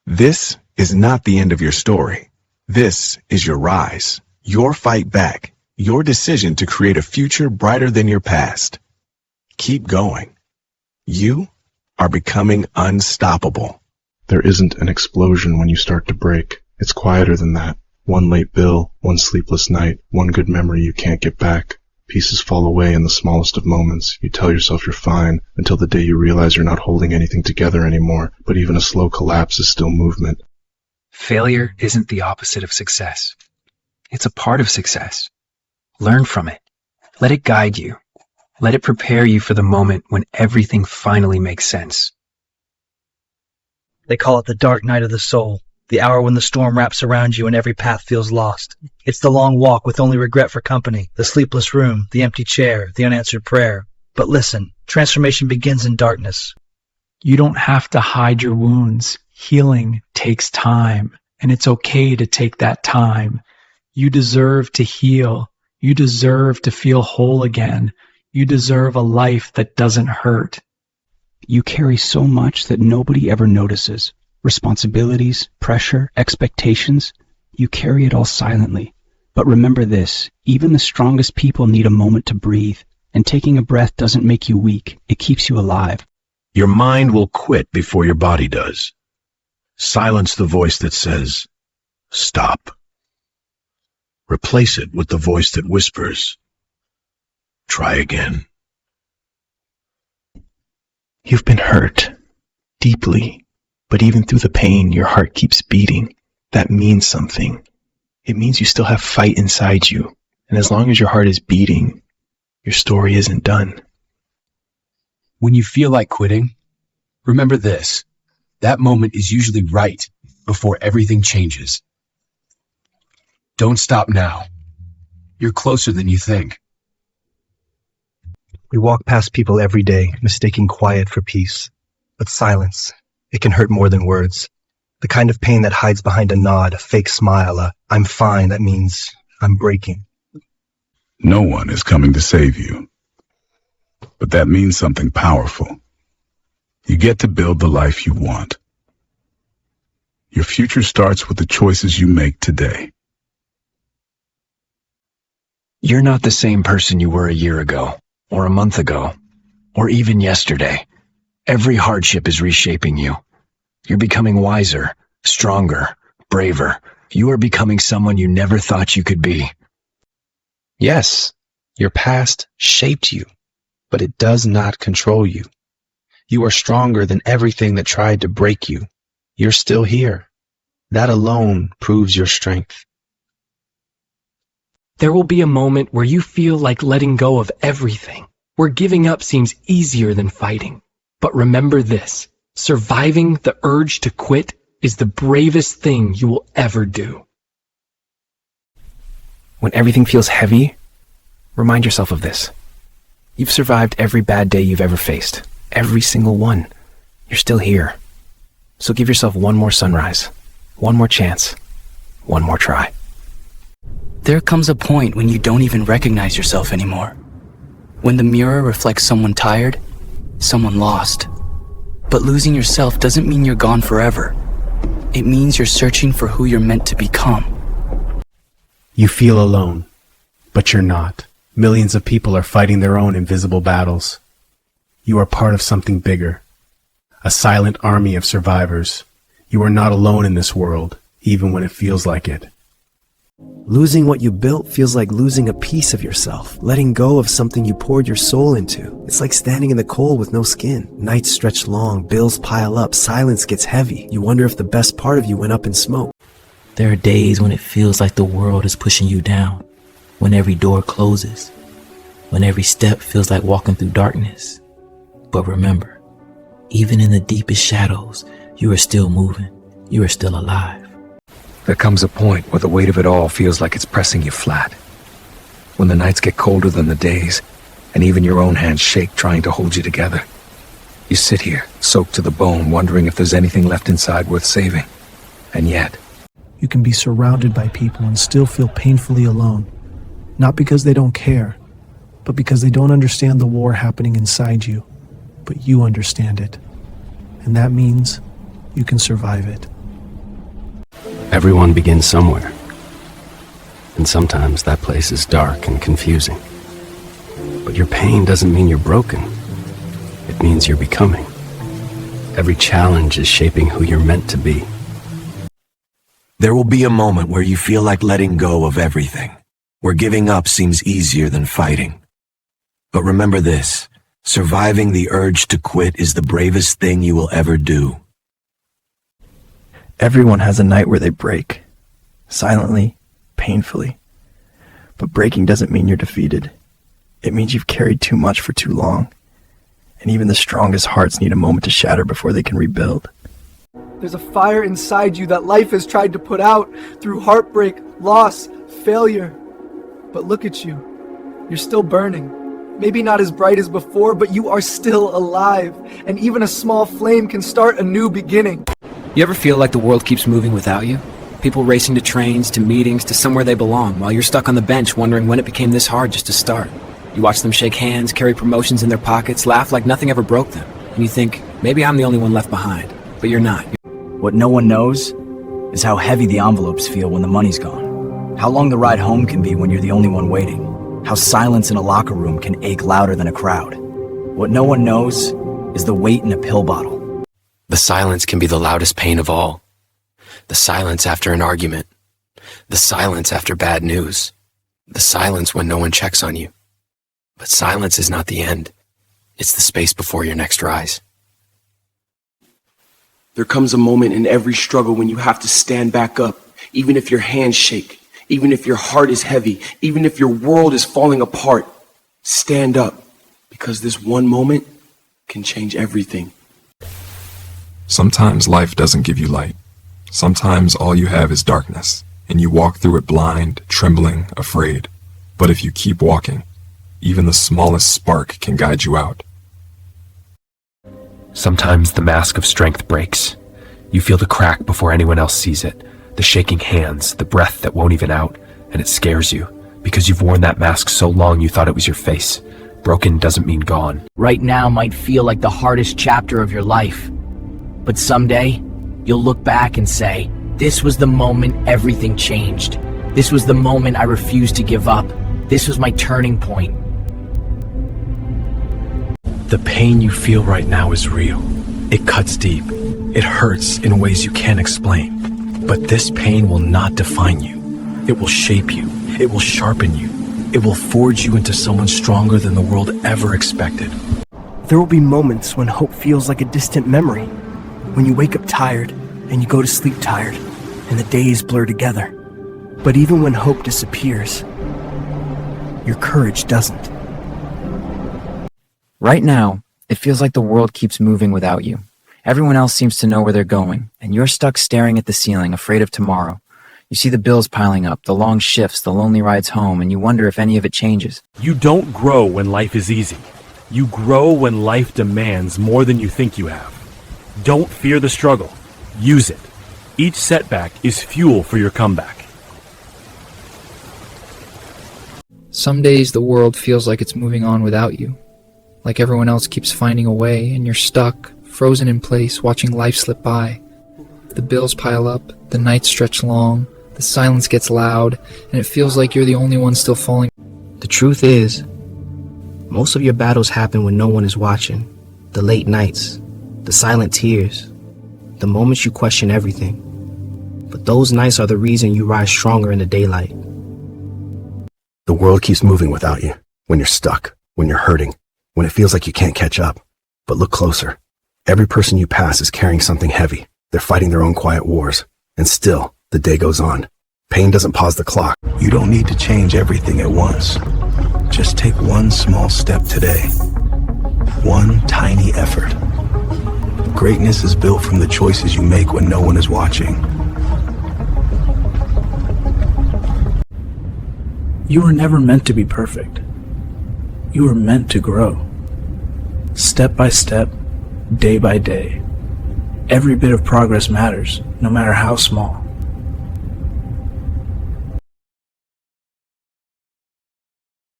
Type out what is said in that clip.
This is not the end of your story. This is your rise, your fight back, your decision to create a future brighter than your past. Keep going. You are becoming unstoppable. There isn't an explosion when you start to break. It's quieter than that. One late bill, one sleepless night, one good memory you can't get back. Pieces fall away in the smallest of moments. You tell yourself you're fine until the day you realize you're not holding anything together anymore, but even a slow collapse is still movement. Failure isn't the opposite of success. It's a part of success. Learn from it. Let it guide you. Let it prepare you for the moment when everything finally makes sense. They call it the dark night of the soul, the hour when the storm wraps around you and every path feels lost. It's the long walk with only regret for company, the sleepless room, the empty chair, the unanswered prayer. But listen, transformation begins in darkness. You don't have to hide your wounds. Healing takes time, and it's okay to take that time. You deserve to heal. You deserve to feel whole again. You deserve a life that doesn't hurt. You carry so much that nobody ever notices. Responsibilities, pressure, expectations. You carry it all silently. But remember this, even the strongest people need a moment to breathe. And taking a breath doesn't make you weak. It keeps you alive. Your mind will quit before your body does. Silence the voice that says, stop. Replace it with the voice that whispers, try again. You've been hurt, deeply, but even through the pain, your heart keeps beating. That means something. It means you still have fight inside you, and as long as your heart is beating, your story isn't done. When you feel like quitting, remember this. That moment is usually right before everything changes. Don't stop now. You're closer than you think. We walk past people every day, mistaking quiet for peace. But silence, it can hurt more than words. The kind of pain that hides behind a nod, a fake smile, a I'm fine, that means I'm breaking. No one is coming to save you. But that means something powerful. You get to build the life you want. Your future starts with the choices you make today. You're not the same person you were a year ago, or a month ago, or even yesterday. Every hardship is reshaping you. You're becoming wiser, stronger, braver. You are becoming someone you never thought you could be. Yes, your past shaped you, but it does not control you. You are stronger than everything that tried to break you. You're still here. That alone proves your strength. There will be a moment where you feel like letting go of everything, where giving up seems easier than fighting. But remember this, surviving the urge to quit is the bravest thing you will ever do. When everything feels heavy, remind yourself of this. You've survived every bad day you've ever faced. Every single one. You're still here. So give yourself one more sunrise, one more chance, one more try. There comes a point when you don't even recognize yourself anymore. When the mirror reflects someone tired, someone lost. But losing yourself doesn't mean you're gone forever. It means you're searching for who you're meant to become. You feel alone, but you're not. Millions of people are fighting their own invisible battles. You are part of something bigger, a silent army of survivors. You are not alone in this world, even when it feels like it. Losing what you built feels like losing a piece of yourself, letting go of something you poured your soul into. It's like standing in the cold with no skin. Nights stretch long, bills pile up, silence gets heavy. You wonder if the best part of you went up in smoke. There are days when it feels like the world is pushing you down, when every door closes, when every step feels like walking through darkness. But remember, even in the deepest shadows, you are still moving. You are still alive. There comes a point where the weight of it all feels like it's pressing you flat. When the nights get colder than the days, and even your own hands shake trying to hold you together. You sit here, soaked to the bone, wondering if there's anything left inside worth saving. And yet, you can be surrounded by people and still feel painfully alone. Not because they don't care, but because they don't understand the war happening inside you. But you understand it. And that means you can survive it. Everyone begins somewhere. And sometimes that place is dark and confusing. But your pain doesn't mean you're broken. It means you're becoming. Every challenge is shaping who you're meant to be. There will be a moment where you feel like letting go of everything, where giving up seems easier than fighting. But remember this, surviving the urge to quit is the bravest thing you will ever do. Everyone has a night where they break, silently, painfully. But breaking doesn't mean you're defeated. It means you've carried too much for too long. And even the strongest hearts need a moment to shatter before they can rebuild. There's a fire inside you that life has tried to put out through heartbreak, loss, failure. But look at you. You're still burning. Maybe not as bright as before, but you are still alive. And even a small flame can start a new beginning. You ever feel like the world keeps moving without you? People racing to trains, to meetings, to somewhere they belong, while you're stuck on the bench wondering when it became this hard just to start. You watch them shake hands, carry promotions in their pockets, laugh like nothing ever broke them. And you think, maybe I'm the only one left behind. But you're not. What no one knows is how heavy the envelopes feel when the money's gone. How long the ride home can be when you're the only one waiting. How silence in a locker room can ache louder than a crowd. What no one knows is the weight in a pill bottle. The silence can be the loudest pain of all. The silence after an argument. The silence after bad news. The silence when no one checks on you. But silence is not the end. It's the space before your next rise. There comes a moment in every struggle when you have to stand back up, even if your hands shake, even if your heart is heavy, even if your world is falling apart. Stand up, because this one moment can change everything. Sometimes life doesn't give you light. Sometimes all you have is darkness, and you walk through it blind, trembling, afraid. But if you keep walking, even the smallest spark can guide you out. Sometimes the mask of strength breaks. You feel the crack before anyone else sees it, the shaking hands, the breath that won't even out, and it scares you, because you've worn that mask so long you thought it was your face. Broken doesn't mean gone. Right now might feel like the hardest chapter of your life. But someday, you'll look back and say, this was the moment everything changed. This was the moment I refused to give up. This was my turning point. The pain you feel right now is real. It cuts deep. It hurts in ways you can't explain. But this pain will not define you. It will shape you. It will sharpen you. It will forge you into someone stronger than the world ever expected. There will be moments when hope feels like a distant memory. When you wake up tired and you go to sleep tired and the days blur together. But even when hope disappears, your courage doesn't. Right now, it feels like the world keeps moving without you. Everyone else seems to know where they're going, and you're stuck staring at the ceiling, afraid of tomorrow. You see the bills piling up, the long shifts, the lonely rides home, and you wonder if any of it changes. You don't grow when life is easy. You grow when life demands more than you think you have. Don't fear the struggle. Use it. Each setback is fuel for your comeback. Some days the world feels like it's moving on without you. Like everyone else keeps finding a way, and you're stuck, frozen in place, watching life slip by. The bills pile up, the nights stretch long, the silence gets loud, and it feels like you're the only one still falling. The truth is, most of your battles happen when no one is watching. The late nights, the silent tears, the moments you question everything. But those nights are the reason you rise stronger in the daylight. The world keeps moving without you. When you're stuck, when you're hurting, when it feels like you can't catch up. But look closer. Every person you pass is carrying something heavy. They're fighting their own quiet wars. And still, the day goes on. Pain doesn't pause the clock. You don't need to change everything at once. Just take one small step today. One tiny effort. Greatness is built from the choices you make when no one is watching. You were never meant to be perfect. You were meant to grow. Step by step, day by day. Every bit of progress matters, no matter how small.